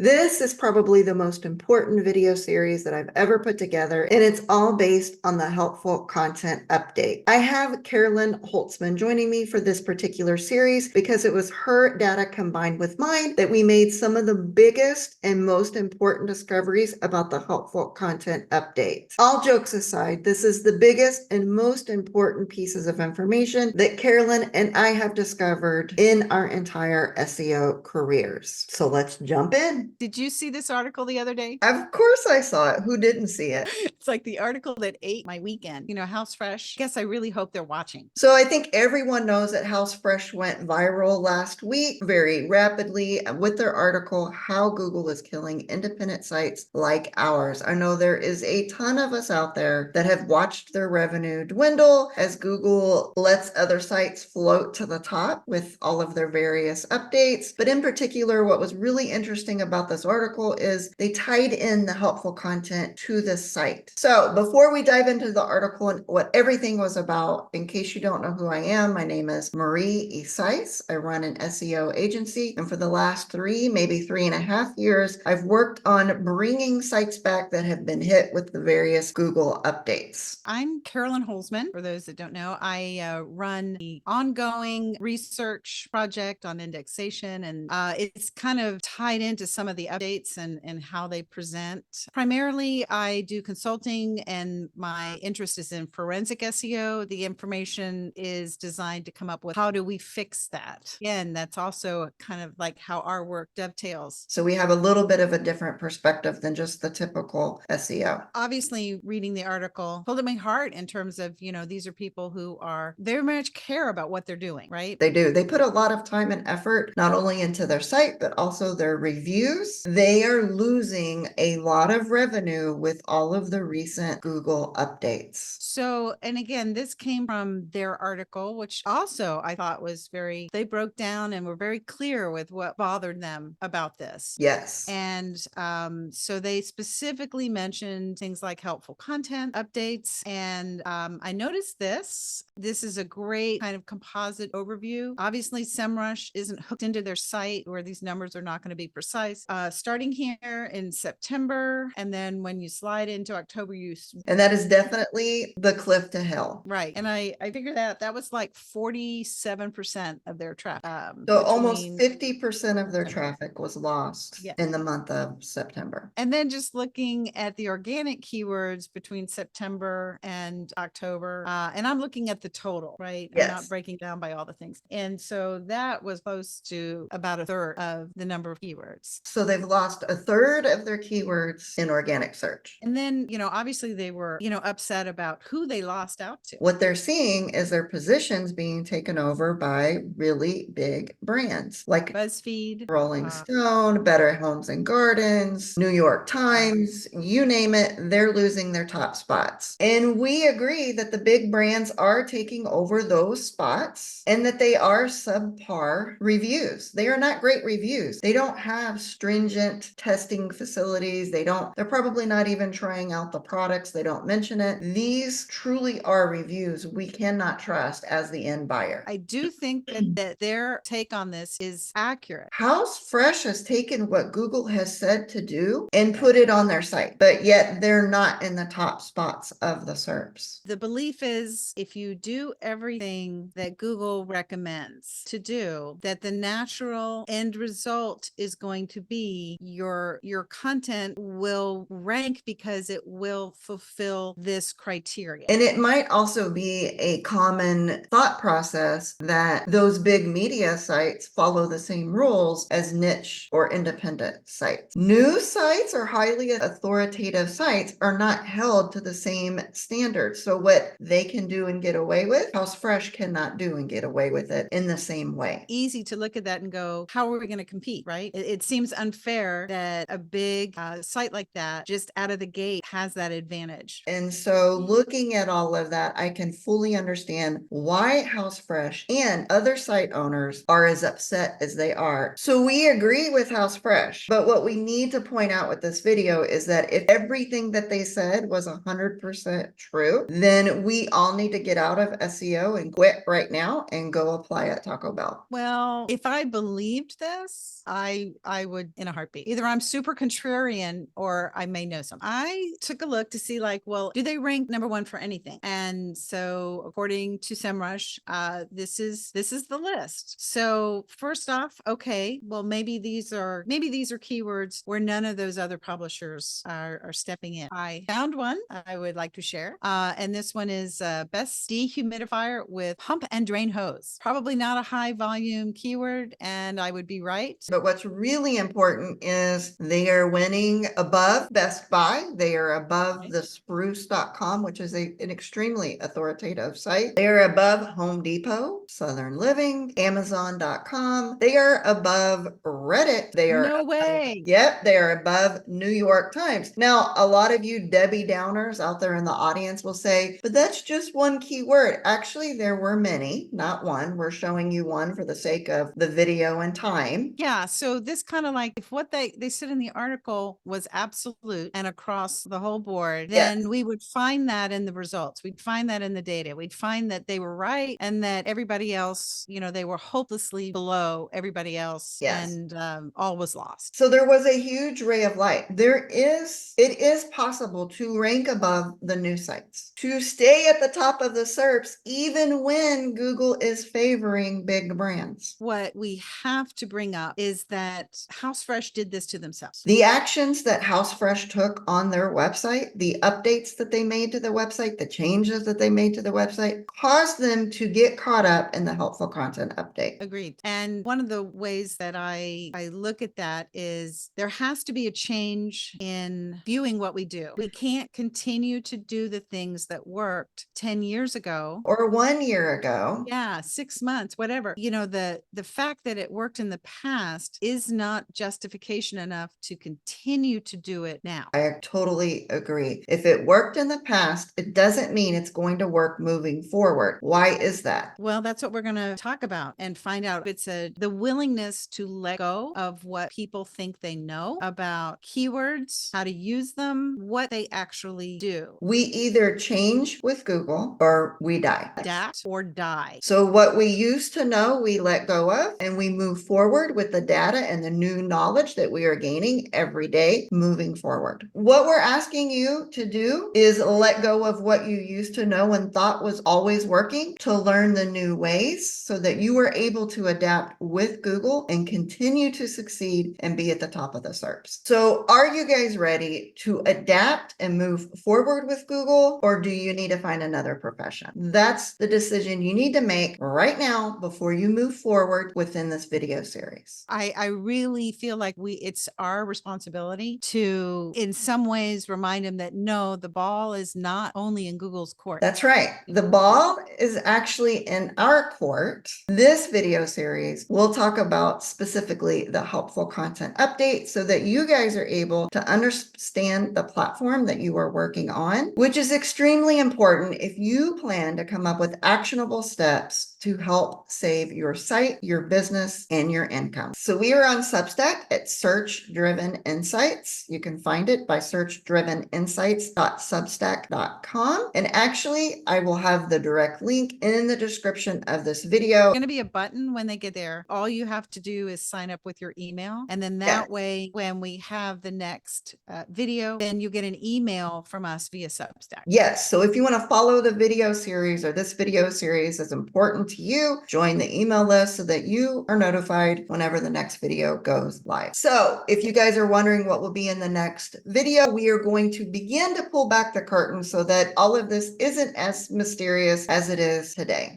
This is probably the most important video series that I've ever put together, and it's all based on the helpful content update. I have Carolyn Holtzman joining me for this particular series because it was her data combined with mine that we made some of the biggest and most important discoveries about the helpful content update. All jokes aside, this is the biggest and most important pieces of information that Carolyn and I have discovered in our entire SEO careers. So let's jump in. Did you see this article the other day? Of course I saw it. Who didn't see it? It's like the article that ate my weekend. HouseFresh. I guess I really hope they're watching. So I think everyone knows that HouseFresh went viral last week very rapidly with their article, How Google is Killing Independent Sites Like Ours. I know there is a ton of us out there that have watched their revenue dwindle as Google lets other sites float to the top with all of their various updates. But in particular, what was really interesting about this article is they tied in the helpful content to this site. So before we dive into the article and what everything was about, in case you don't know who I am, my name is Marie Ysais. I run an SEO agency, and for the last maybe 3.5 years, I've worked on bringing sites back that have been hit with the various Google updates. I'm Carolyn Holzman. For those that don't know, I run the ongoing research project on indexation, and it's kind of tied into some of the updates and how they present. Primarily, I do consulting, and my interest is in forensic SEO. The information is designed to come up with how do we fix that. Again, that's also kind of like how our work dovetails. So we have a little bit of a different perspective than just the typical SEO. Obviously, reading the article pulled at my heart in terms of, these are people who are very much care about what they're doing, right? They do. They put a lot of time and effort, not only into their site, but also their reviews. They are losing a lot of revenue with all of the recent Google updates. So, and again, this came from their article, which also I thought was they broke down and were very clear with what bothered them about this. Yes. And so they specifically mentioned things like helpful content updates. And I noticed this. This is a great kind of composite overview. Obviously, SEMrush isn't hooked into their site where these numbers are not going to be precise. Starting here in September, and then when you slide into October, and that is definitely the cliff to hell. Right. And I figured that was like 47% of their traffic. So almost 50% of their traffic was lost in the month of September. And then just looking at the organic keywords between September and October, and I'm looking at the total, right? Yes. I'm not breaking down by all the things. And so that was close to about a third of the number of keywords. So they've lost a third of their keywords in organic search. And then, obviously they were, upset about who they lost out to. What they're seeing is their positions being taken over by really big brands like BuzzFeed, Rolling Stone, Better Homes and Gardens, New York Times, you name it, they're losing their top spots. And we agree that the big brands are taking over those spots and that they are subpar reviews. They are not great reviews. They don't have stringent testing facilities. They're probably not even trying out the products. They don't mention it. These truly are reviews we cannot trust as the end buyer. I do think that their take on this is accurate. HouseFresh has taken what Google has said to do and put it on their site, but yet they're not in the top spots of the SERPs. The belief is if you do everything that Google recommends to do, that the natural end result is going to be your content will rank because it will fulfill this criteria. And it might also be a common thought process that those big media sites follow the same rules as niche or independent sites. News sites or highly authoritative sites are not held to the same standards. So what they can do and get away with, HouseFresh cannot do and get away with it in the same way. Easy to look at that and go, how are we going to compete, right? It seems unfair that a big site like that just out of the gate has that advantage. And so looking at all of that, I can fully understand why HouseFresh and other site owners are as upset as they are. So we agree with HouseFresh, but what we need to point out with this video is that if everything that they said was 100% true, then we all need to get out of SEO and quit right now and go apply at Taco Bell. Well, if I believed this, I would keyword in a heartbeat. Either I'm super contrarian or I may know some. I took a look to see like, well, do they rank number one for anything? And so according to SEMrush, this is the list. So first off, okay, well, maybe these are keywords where none of those other publishers are stepping in. I found one I would like to share. And this one is best dehumidifier with pump and drain hose. Probably not a high volume keyword, and I would be right. But what's really important is they are winning above Best Buy. They are above the spruce.com, which is an extremely authoritative site. They are above Home Depot, Southern Living, Amazon.com. They are above Reddit. They are No way. Yep, they are above New York Times. Now, a lot of you Debbie Downers out there in the audience will say, but that's just one keyword. Actually, there were many, not one. We're showing you one for the sake of the video and time. Yeah. So this kind of like if what they said in the article was absolute and across the whole board, then we would find that in the results. We'd find that in the data. We'd find that they were right and that everybody else, they were hopelessly below everybody else. Yes. And all was lost. So there was a huge ray of light. It is possible to rank above the news sites, to stay at the top of the SERPs, even when Google is favoring big brands. What we have to bring up is that HouseFresh did this to themselves. The actions that HouseFresh took on their website, the updates that they made to the website, the changes that they made to the website, caused them to get caught up in the helpful content update. Agreed. And one of the ways that I look at that is there has to be a change in viewing what we do. We can't continue to do the things that worked 10 years ago. Or 1 year ago. Yeah, 6 months, whatever. The fact that it worked in the past is not justification enough to continue to do it now. I totally agree. If it worked in the past, it doesn't mean it's going to work moving forward. Why is that? Well, that's what we're going to talk about and find out. It's the willingness to let go of what people think they know about keywords, how to use them, what they actually do. We either change with Google or we die. Adapt or die. So what we used to know, we let go of, and we move forward with the data and the new knowledge that we are gaining every day moving forward. What we're asking you to do is let go of what you used to know and thought was always working to learn the new ways so that you are able to adapt with Google and continue to succeed and be at the top of the SERPs. So are you guys ready to adapt and move forward with Google, or do you need to find another profession? That's the decision you need to make right now before you move forward within this video series. I really feel like it's our responsibility to, in some ways, remind them that no, the ball is not only in Google's court. That's right. The ball is actually in our court. This video series will talk about specifically the helpful content update so that you guys are able to understand the platform that you are working on, which is extremely important if you plan to come up with actionable steps to help save your site, your business, and your income. So we are on Substack at Search Driven Insights. You can find it by searchdriveninsights.substack.com. And actually, I will have the direct link in the description of this video. There's going to be a button when they get there. All you have to do is sign up with your email. And then that way, when we have the next video, then you get an email from us via Substack. Yes. So if you want to follow the video series, or this video series is important to you, join the email list so that you are notified whenever the next video goes live. So if you guys are wondering what will be in the next video, we are going to begin to pull back the curtain so that all of this isn't as mysterious as it is today.